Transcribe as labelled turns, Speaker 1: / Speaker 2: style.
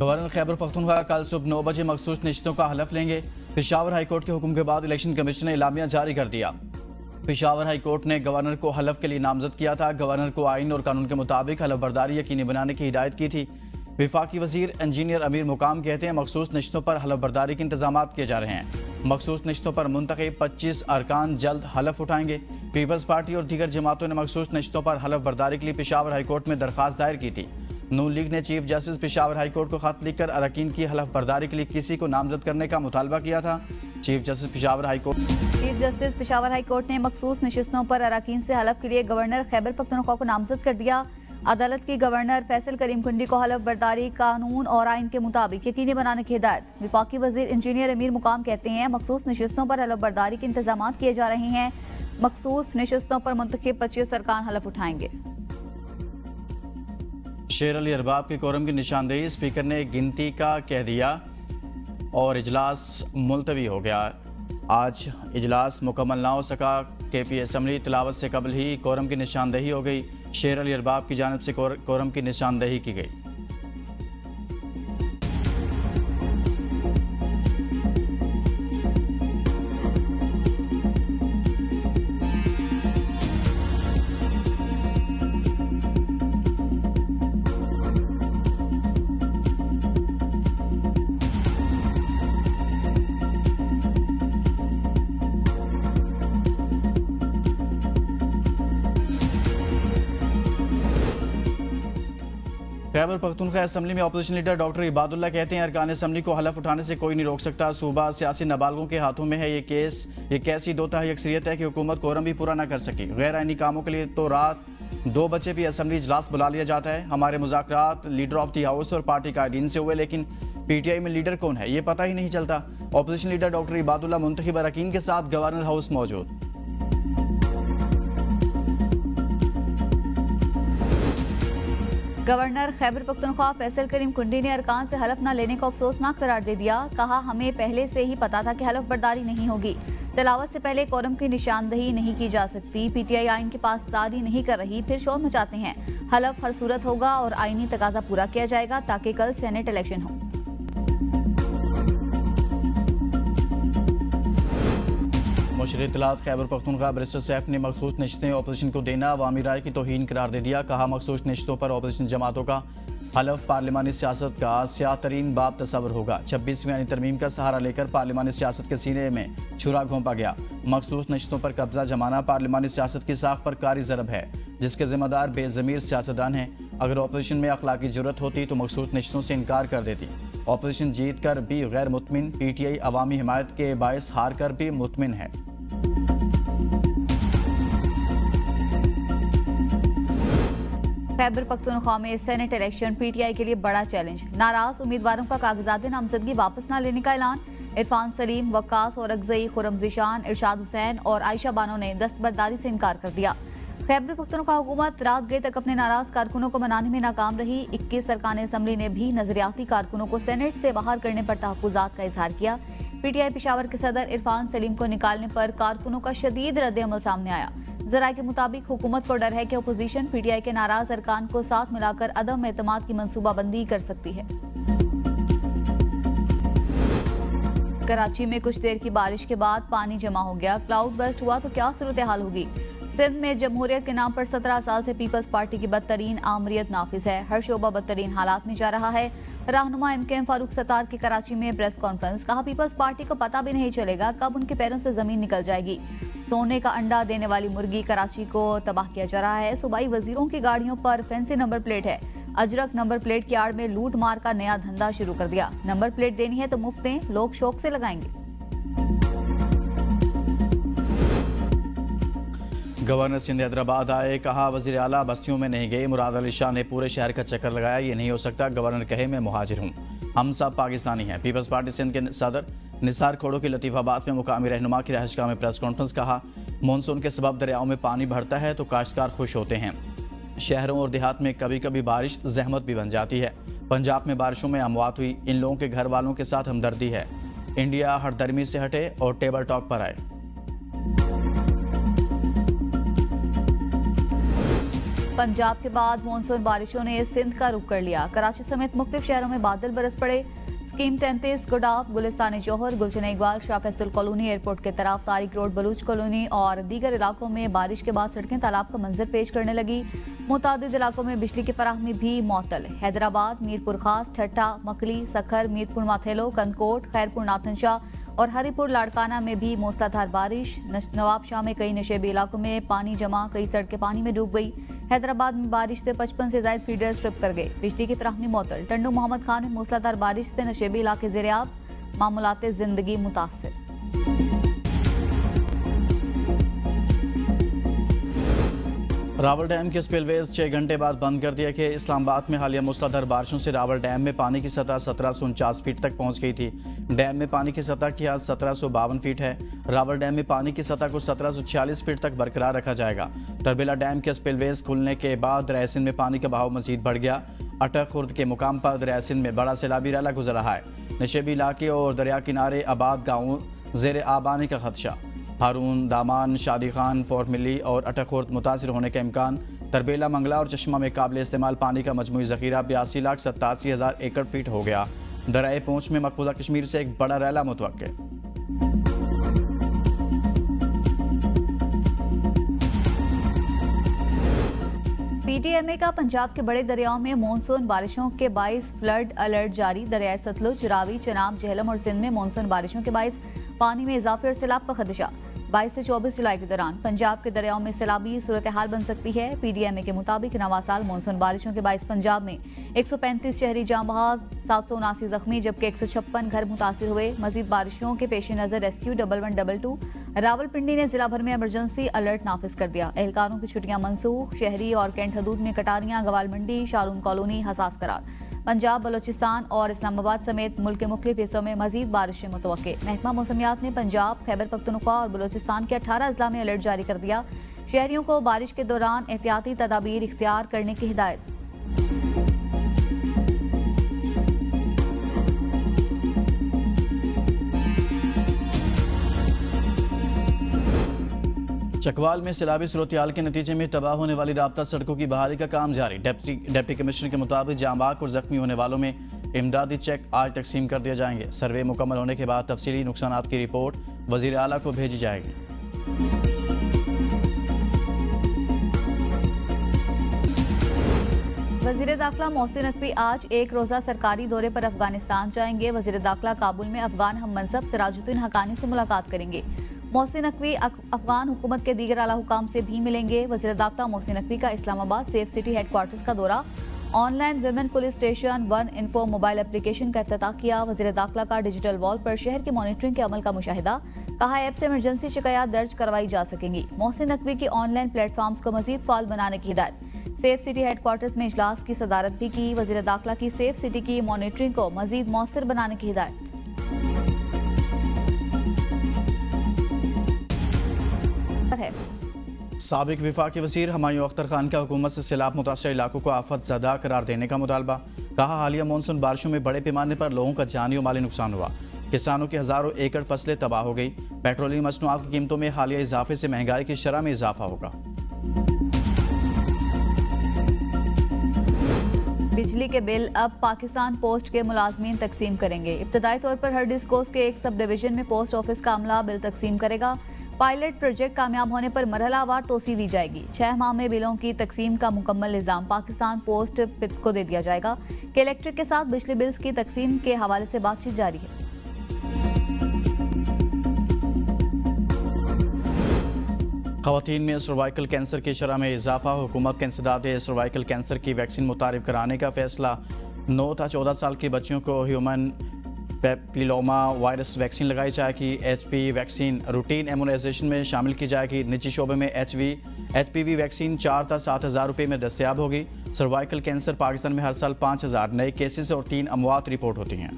Speaker 1: Governor Khyber Pakhtunkhwa कल सुबह 9 बजे मखसूस नशिस्तों का हलफ लेंगे। पेशावर हाईकोर्ट के हुक्म के बाद इलेक्शन कमीशन ने इलामिया जारी कर दिया। पेशावर हाईकोर्ट ने गवर्नर को हलफ के लिए नामजद किया था। गवर्नर को आइन और कानून के मुताबिक हलफ बर्दारी यकीनी बनाने की हिदायत की थी। विफाकी वजीर इंजीनियर अमीर मुकाम कहते हैं मखसूस नशिस्तों पर हलफ बर्दारी के इंतजाम किए जा रहे हैं। मखसूस नशिस्तों पर मुंतखब 25 अरकान जल्द हलफ उठाएंगे। पीपल्स पार्टी और दीगर जमातों ने मखसूस नशिस्तों पर हलफ बर्दारी के लिए पेशावर हाईकोर्ट में दरख्वास्त दायर की थी। नून लीग ने चीफ जस्टिस पेशावर हाईकोर्ट को खत लिखकर अरकान की हलफ बर्दारी के लिए किसी को नामजद करने का मुतालबा किया था। चीफ जस्टिस पेशावर हाईकोर्ट ने मखसूस नशिस्तों पर अरकान से हलफ के लिए गवर्नर खैबर पख्तूनख्वा को नामजद कर दिया। अदालत की गवर्नर फैसल करीम कुंडी को हलफ बर्दारी कानून और आइन के मुताबिक यकीनी बनाने की हिदायत। विफाकी वजीर इंजीनियर अमीर मुकाम कहते हैं मखसूस नशिस्तों पर हलफ बर्दारी के इंतजाम किए जा रहे हैं। मखसूस नशिस्तों पर मुंतखब 25 अरकान हलफ उठाएंगे। शेर अली अरबाब के कोरम की निशानदेही स्पीकर ने गिनती का कह दिया और इजलास मुलतवी हो गया। आज इजलास मुकम्मल ना हो सका। केपी असम्बली तिलावत से कबल ही कोरम की निशानदेही हो गई। शेर अली अरबाब की जानिब से कोरम की निशानदेही की गई। खैबर पख्तूनख्वा असम्बली में अपोजिशन लीडर डॉक्टर इबादुल्ला कहते हैं अरकान असम्बली को हलफ उठाने से कोई नहीं रोक सकता। सूबा सियासी नाबालगों के हाथों में है ये केस। ये कैसी दो तिहाई अक्सरियत है कि हुकूमत कोरम भी पूरा ना कर सकी। गैर आइनी कामों के लिए तो रात 2 बजे भी असम्बली इजलास बुला लिया जाता है। हमारे मुज़ाकरात लीडर ऑफ दी हाउस और पार्टी कायदीन से हुए, लेकिन PTI में लीडर कौन है ये पता ही नहीं चलता। अपोजिशन लीडर डॉक्टर इबादुल्ला मुंतखब अरकान के साथ गवर्नर हाउस मौजूद।
Speaker 2: गवर्नर खैबर पख्तूनख्वा फैसल करीम कुंडी ने अरकान से हलफ न लेने को अफसोसनाक करार दे दिया। कहा हमें पहले से ही पता था कि हलफ बर्दारी नहीं होगी। तिलावत से पहले कोरम की निशानदही नहीं की जा सकती। PTI आइन की पासदारी नहीं कर रही, फिर शोर मचाते हैं। हलफ हर सूरत होगा और आइनी तकाजा पूरा किया जाएगा ताकि कल सेनेट इलेक्शन हो।
Speaker 1: मुशर्रिफ इत्तलात खैबर पख्तूनख्वा बैरिस्टर सैफ ने मखसूस नशिस्तें अपोजिशन को देना अवामी राय की तौहीन करार दे दिया। कहा मखसूस नशिस्तों पर अपोजिशन जमातों का हलफ पार्लिमानी सियासत का स्याह तरीन बाब तस्वर होगा। 26वीं आईनी तरमीम का सहारा लेकर पार्लिमानी सियासत के सीने में छुरा घोंपा गया। मखसूस नशिस्तों पर कब्जा जमाना पार्लिमानी सियासत की साख पर कारी ज़रब है, जिसके जिम्मेदार बेज़मीर सियासतदान हैं। अगर अपोजिशन में अखलाकी जरूरत होती तो मखसूस नशिस्तों से इनकार कर देती। अपोजिशन जीत कर भी गैर मुतमिन, PTI अवामी हिमायत के बायस हार कर भी मुतमिन है।
Speaker 2: खैबर पख्तूनख्वा में सेनेट इलेक्शन PTI के लिए बड़ा चैलेंज। नाराज उम्मीदवारों का कागजात नामजदगी वापस न लेने का ऐलान। इरफान सलीम, वक्कास और अगजई, खुरम ज़ीशान, इरशाद हुसैन और आयशा बानो ने दस्तबरदारी से इनकार कर दिया। खैबर पख्तूनख्वा हुकूमत रात गए तक अपने नाराज कारकुनों को मनाने में नाकाम रही। 21 अरकान असम्बली ने भी नजरियाती कारकुनों को सेनेट से बाहर करने पर तहफ़्फ़ुज़ात का इजहार किया। PTI पेशावर के सदर इरफान सलीम को निकालने पर कारकुनों का शदीद रद्द-ए-अमल सामने आया। ज़राए के मुताबिक हुकूमत को डर है कि अपोजिशन PTI के नाराज अरकान को साथ मिलाकर अदम एतमाद की मनसूबाबंदी कर सकती है। कराची में कुछ देर की बारिश के बाद पानी जमा हो गया। क्लाउड बर्स्ट हुआ तो क्या सूरत हाल होगी। सिंध में जमहूरियत के नाम पर 17 साल से पीपल्स पार्टी की बदतरीन आमरीत नाफिज है। हर शोबा बदतरीन हालात में जा रहा है। रहनुमा MKM फारूक सत्तार की कराची में प्रेस कॉन्फ्रेंस। कहा पीपल्स पार्टी को पता भी नहीं चलेगा कब उनके पैरों से जमीन निकल जाएगी। सोने का अंडा देने वाली मुर्गी कराची को तबाह किया जा रहा है। सूबाई वजीरों की गाड़ियों पर फैंसी नंबर प्लेट है। अजरक नंबर प्लेट की आड़ में लूट मार का नया धंधा शुरू कर दिया। नंबर प्लेट देनी है तो मुफ्त दें, लोग शौक से लगाएंगे।
Speaker 1: गवर्नर सिंध हैदराबाद आए। कहा वज़ीर आला बस्तियों में नहीं गए। मुराद अली शाह ने पूरे शहर का चक्कर लगाया। ये नहीं हो सकता। गवर्नर कहे मैं मुहाजिर हूँ, हम सब पाकिस्तानी हैं। पीपल्स पार्टी सिंध के सदर निसार खोड़ो की लतीफ़ाबाद में मुकामी रहनुमा की रहायशगाह में प्रेस कॉन्फ्रेंस। कहा मानसून के सबब दरियाओं में पानी बढ़ता है तो काश्तकार खुश होते हैं। शहरों और देहात में कभी कभी बारिश जहमत भी बन जाती है। पंजाब में बारिशों में अमवात हुई। इन लोगों के घर वालों के साथ हमदर्दी है। इंडिया हरदर्मी से हटे और टेबल टॉक पर आए।
Speaker 2: पंजाब के बाद मानसून बारिशों ने सिंध का रुख कर लिया। कराची समेत मुख्तलिफ शहरों में बादल बरस पड़े। स्कीम 33, गुडाब, गुलिस्तान जौहर, गुलशन इकबाल, शाह फैसल कॉलोनी, एयरपोर्ट के तरफ तारिक रोड, बलूच कॉलोनी और दीगर इलाकों में बारिश के बाद सड़कें तालाब का मंजर पेश करने लगी। मुतादिद इलाकों में बिजली की फराहमी भी मुअत्तल। हैदराबाद, मीरपुर खास, ठट्टा, मकली, सखर, मीरपुर माथेलो, कंदकोट, खैरपुर नाथनशाह और हरीपुर लाड़काना में भी मूसलाधार बारिश। नवाब शाह में कई नशेबी इलाकों में पानी जमा, कई सड़कें पानी में डूब गई। हैदराबाद में बारिश से 55 से ज्यादा फीडर स्ट्रिप कर गए। बिजली की फराहमी मुअत्तल। टंडू मोहम्मद खान में मूसलाधार बारिश से नशेबी इलाके ज़ेर-ए-आब, मामूलाते जिंदगी मुतासिर।
Speaker 1: रावल डैम के स्पिलवेज 6 घंटे बाद बंद कर दिया कि इस्लामाबाद में हालिया मूसलाधार बारिशों से रावल डैम में पानी की सतह 1749 फीट तक पहुंच गई थी। डैम में पानी की सतह की हाल 1752 फीट है। रावल डैम में पानी की सतह को 1746 फीट तक बरकरार रखा जाएगा। तरबेला डैम के स्पिलवेज खुलने के बाद दरिया सिंध में पानी का बहाव मजीद बढ़ गया। अटक खुर्द के मुकाम पर दरिया सिंध में बड़ा सैलाबी रैला गुजर रहा है। नशेबी इलाके और दरिया किनारे आबाद गाँव ज़ेर-ए-आब आने का खदशा। हारून, दामान, शादी खान, फोर्ट मिली और अटखुर्द मुतासिर होने का इम्कान। तरबेला, मंगला और चश्मा में काबिल इस्तेमाल पानी का मजमूई ज़ख़ीरा 82,87,000 एकड़ फीट हो गया। दरियाए पहुँच में मकबूजा कश्मीर से एक बड़ा रैला मुतवक्के।
Speaker 2: पीटीएमए का पंजाब के बड़े दरियाओं में मानसून बारिशों के बाइस फ्लड अलर्ट जारी। दरियाए सतलुज, रावी, चनाब, झेलम और सिंध में मानसून बारिशों के बाइस पानी में इजाफे और सैलाब का खदशा। 22 से 24 जुलाई के दौरान पंजाब के दरियाओं में सैलाबी सूरत हाल बन सकती है। पीडीएमए के मुताबिक नवा साल मानसून बारिशों के बाइस पंजाब में 135 शहरी जाँ बहक, 779 जख्मी जबकि 156 घर मुतासिर हुए। मजीद बारिशों के पेश नजर रेस्क्यू 1112 रावलपिंडी ने जिला भर में इमरजेंसी अलर्ट नाफिज कर दिया। एहलकारों की छुट्टियां मनसूख। शहरी और कैंट हदूद में कटारियां, गवालमंडी, शारून कॉलोनी हसास करार। पंजाब, बलोचिस्तान और इस्लामाबाद समेत मुल्क के मुख्तलिफ हिस्सों में मजीद बारिशें मुतवक्के। महकमा मौसमियात ने पंजाब, खैबर पख्तूनख्वा और बलोचिस्तान के 18 अजला में अलर्ट जारी कर दिया। शहरियों को बारिश के दौरान एहतियाती तदाबीर इख्तियार करने की हिदायत।
Speaker 1: चकवाल में सैलाबी सूरत-ए-हाल के नतीजे में तबाह होने वाली राब्ता सड़कों की बहाली का काम जारी। डिप्टी कमिश्नर के मुताबिक जांबाक और जख्मी होने वालों में इमदादी चेक आज तकसीम कर दिए जाएंगे। सर्वे मुकम्मल होने के बाद तफसीली नुकसानात की रिपोर्ट वजीर आला को भेजी जाएगी।
Speaker 2: वजीर दाखिला मोहसिन नकवी आज एक रोजा सरकारी दौरे पर अफगानिस्तान जाएंगे। वजीर दाखिला काबुल में अफगान हम मनसब सिराजुद्दीन हकानी से मुलाकात करेंगे। मोहसिन नकवी अफगान हुकूमत के दीगर आला हुकाम से भी मिलेंगे। वज़ीर दाखिला मोहसिन नकवी का इस्लामाबाद सेफ सिटी हेडक्वार्टर्स का दौरा, online women police station 1 info mobile application का इफ्तिताह किया। वज़ीर दाखिला का डिजिटल वॉल पर शहर की मॉनिटरिंग के अमल का मुशाहिदा। कहा, ऐप से इमरजेंसी शिकायत दर्ज करवाई जा सकेंगी। मोहसिन नकवी की ऑनलाइन प्लेटफॉर्म्स को मजीद फाल बनाने की हिदायत। सेफ सिटी हेडक्वार्टर्स में इजलास की सदारत भी की। वज़ीर दाखिला की सेफ सिटी की मॉनिटरिंग को मजीद मौसर बनाने की हिदायत।
Speaker 1: साबिक विफाकी वज़ीर हुमायूं अख्तर खान का हुकूमत से सैलाब मुतासर इलाकों को आफत ज़दा करार देने का मुतालबा। कहा, हालिया मानसून बारिशों में बड़े पैमाने पर लोगों का जानी और माली नुकसान हुआ। किसानों की हज़ारों एकड़ फसलें तबाह हो गई। पेट्रोलियम मसनूआत की कीमतों में हालिया इजाफे से महंगाई की शरह में इजाफा होगा।
Speaker 2: बिजली के बिल अब पाकिस्तान पोस्ट के मुलाजमीन तकसीम करेंगे। इब्तदाई तौर पर हर डिस्कोस के एक सब डिवीजन में पोस्ट ऑफिस का अमला बिल तकसीम करेगा। पायलट प्रोजेक्ट कामयाब होने पर मरहलावार तोसी दी जाएगी। 6 माह में बिलों की तकसीम का मुकम्मल निज़ाम पाकिस्तान पोस्ट पित को दे दिया जाएगा। इलेक्ट्रिक के साथ बिजली बिल्स की तकसीम के हवाले से बातचीत जारी है।
Speaker 1: ख़वातीन में सर्वाइकल कैंसर की शरह में इजाफा। हुकूमत के इंसदाद सर्वाइकल कैंसर की वैक्सीन मुतारिफ कराने का फैसला। 9 था 14 साल की बच्चियों को ह्यूमन पेपिलोमा वायरस वैक्सीन लगाई जाएगी। HPV वैक्सीन रूटीन इम्यूनाइजेशन में शामिल की जाएगी। निजी शोबे में HPV वैक्सीन 4 था 7,000 रुपये में दस्तयाब होगी। सर्वाइकल कैंसर पाकिस्तान में हर साल 5,000 नए केसेस और 3 अमवात रिपोर्ट होती हैं।